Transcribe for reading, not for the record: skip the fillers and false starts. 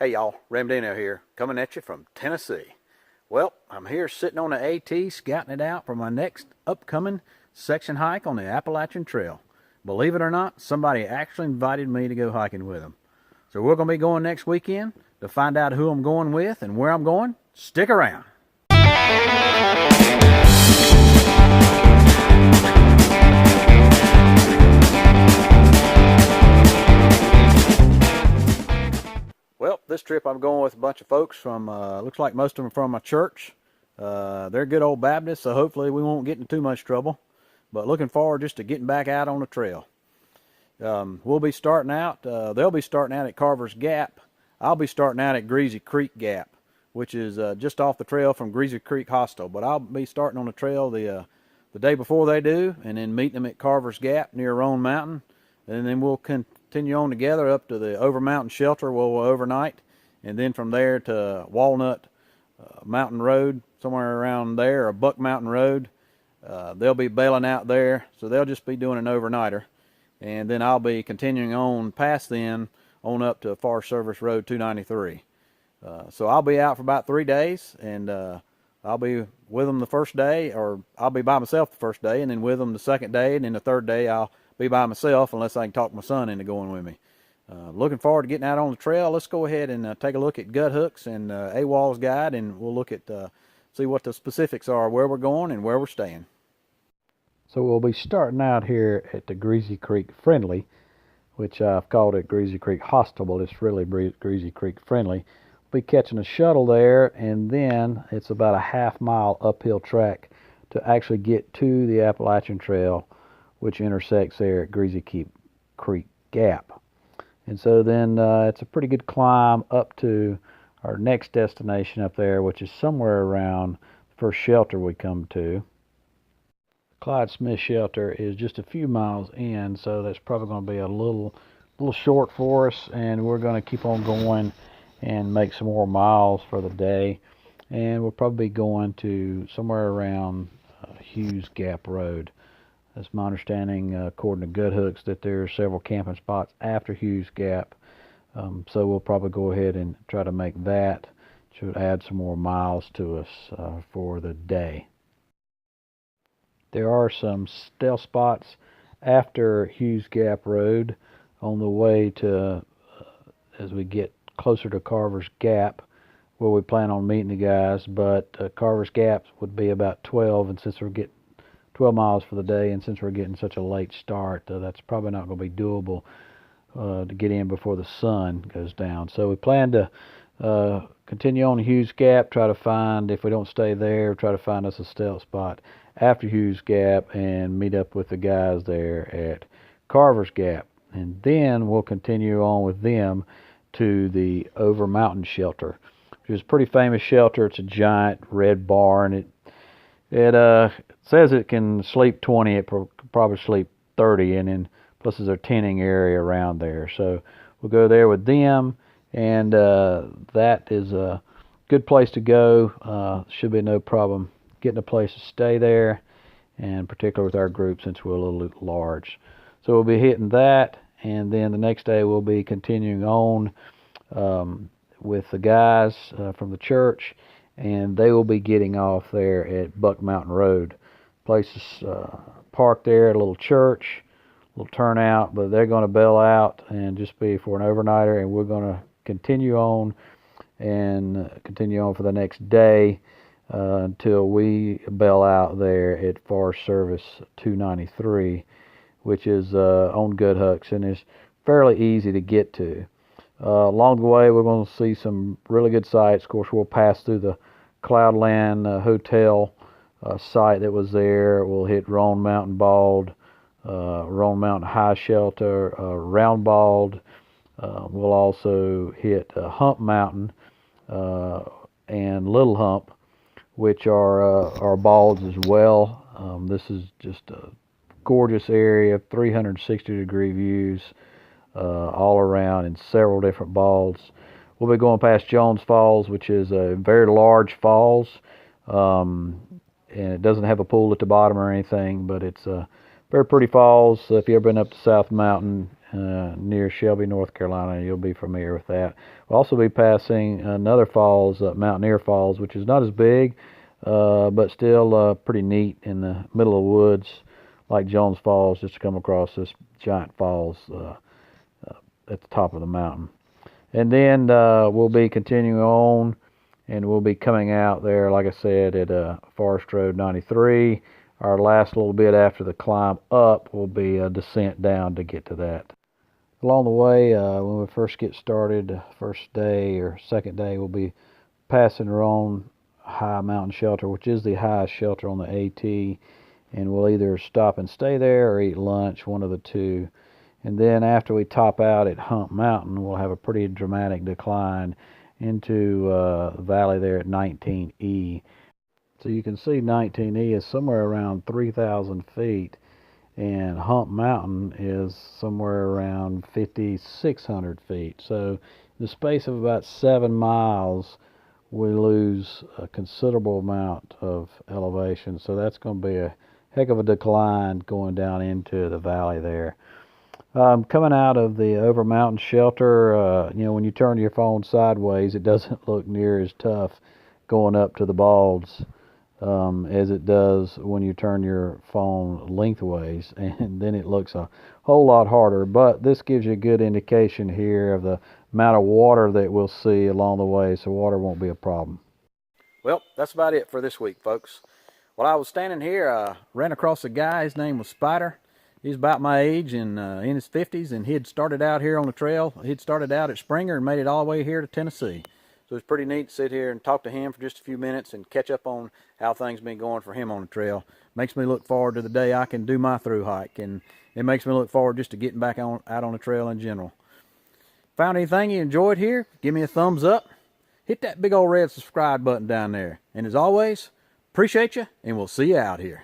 Hey y'all, Ramdino here, coming at you from Tennessee. Well, I'm here sitting on the AT, scouting it out for my next upcoming section hike on the Appalachian Trail. Believe it or not, somebody actually invited me to go hiking with them. So we're going to be going next weekend. To find out who I'm going with and where I'm going, stick around. Well, this trip I'm going with a bunch of folks from, looks like most of them from my church. They're good old Baptists, so hopefully we won't get in too much trouble. But looking forward just to getting back out on the trail. We'll be starting out, they'll be starting out at Carver's Gap. I'll be starting out at Greasy Creek Gap, which is just off the trail from Greasy Creek Hostel. But I'll be starting on the trail the day before they do, and then meeting them at Carver's Gap near Roan Mountain. And then we'll continue on together up to the Over Mountain Shelter where we'll overnight, and then from there to Walnut Mountain Road, somewhere around there, or Buck Mountain Road. They'll be bailing out there, so they'll just be doing an overnighter. And then I'll be continuing on past then, on up to Forest Service Road 293. So I'll be out for about 3 days, and I'll be with them the first day, or I'll be by myself the first day, and then with them the second day, and then the third day I'll be by myself unless I can talk my son into going with me. Looking forward to getting out on the trail. Let's go ahead and take a look at Gut Hooks and AWOL's guide, and we'll look at see what the specifics are, where we're going and where we're staying. So we'll be starting out here at the Greasy Creek Friendly, which I've called it Greasy Creek Hostel, but it's really Greasy Creek Friendly. We'll be catching a shuttle there, and then it's about a half-mile uphill track to actually get to the Appalachian Trail, which intersects there at Greasy Creek Gap. And so then it's a pretty good climb up to our next destination up there, which is somewhere around the first shelter we come to. Clyde Smith Shelter is just a few miles in, so that's probably going to be a little short for us, and we're going to keep on going and make some more miles for the day. And we'll probably be going to somewhere around Hughes Gap Road. That's my understanding, according to Gut Hooks, that there are several camping spots after Hughes Gap. So we'll probably go ahead and try to make that. Should add some more miles to us for the day. There are some stealth spots after Hughes Gap Road on the way to, as we get closer to Carver's Gap, where we plan on meeting the guys. But Carver's Gap would be about 12, and since we're getting 12 miles for the day, and since we're getting such a late start, that's probably not going to be doable to get in before the sun goes down. So we plan to continue on Hughes Gap, try to find, if we don't stay there, try to find us a stealth spot after Hughes Gap and meet up with the guys there at Carver's Gap. And then we'll continue on with them to the Over Mountain Shelter, which is a pretty famous shelter. It's a giant red barn. It says it can sleep 20, it could probably sleep 30, and then plus there's a tenting area around there. So we'll go there with them, and that is a good place to go. Should be no problem getting a place to stay there, and particularly with our group since we're a little large. So we'll be hitting that, and then the next day we'll be continuing on with the guys from the church, and they will be getting off there at Buck Mountain Road. Place is parked there at a little church, a little turnout, but they're going to bail out and just be for an overnighter, and we're going to continue on for the next day until we bail out there at Forest Service 293, which is on Gut Hooks, and is fairly easy to get to. Along the way, we're going to see some really good sights. Of course, we'll pass through the Cloudland Hotel site that was there. We'll hit Roan Mountain Bald, Roan Mountain High Shelter, Round Bald. We'll also hit Hump Mountain and Little Hump, which are balds as well. This is just a gorgeous area, 360-degree views all around in several different balds. We'll be going past Jones Falls, which is a very large falls, and it doesn't have a pool at the bottom or anything, but it's a very pretty falls. If you've ever been up to South Mountain, near Shelby, North Carolina. You'll be familiar with that. We'll also be passing another falls, Mountaineer Falls, which is not as big, but still pretty neat in the middle of the woods, like Jones Falls, just to come across this giant falls at the top of the mountain. And then we'll be continuing on, and we'll be coming out there, like I said, at Forest Road 93. Our last little bit after the climb up will be a descent down to get to that. Along the way, when we first get started, first day or second day, we'll be passing Roan High Mountain Shelter, which is the highest shelter on the AT, and we'll either stop and stay there or eat lunch, one of the two. And then after we top out at Hump Mountain, we'll have a pretty dramatic decline into the valley there at 19E. So you can see 19E is somewhere around 3,000 feet, and Hump Mountain is somewhere around 5,600 feet. So in the space of about 7 miles, we lose a considerable amount of elevation. So that's going to be a heck of a decline going down into the valley there. Coming out of the Over Mountain Shelter, when you turn your phone sideways, it doesn't look near as tough going up to the balds as it does when you turn your phone lengthways, and then it looks a whole lot harder. But this gives you a good indication here of the amount of water that we'll see along the way, so water won't be a problem. Well, that's about it for this week, folks. While I was standing here, I ran across a guy. His name was Spider. He's about my age and in his 50s, and he had started out here on the trail. He'd started out at Springer and made it all the way here to Tennessee. So it's pretty neat to sit here and talk to him for just a few minutes and catch up on how things been going for him on the trail. Makes me look forward to the day I can do my through hike, and it makes me look forward just to getting back out on the trail in general. Found anything you enjoyed here? Give me a thumbs up. Hit that big old red subscribe button down there. And as always, appreciate you, and we'll see you out here.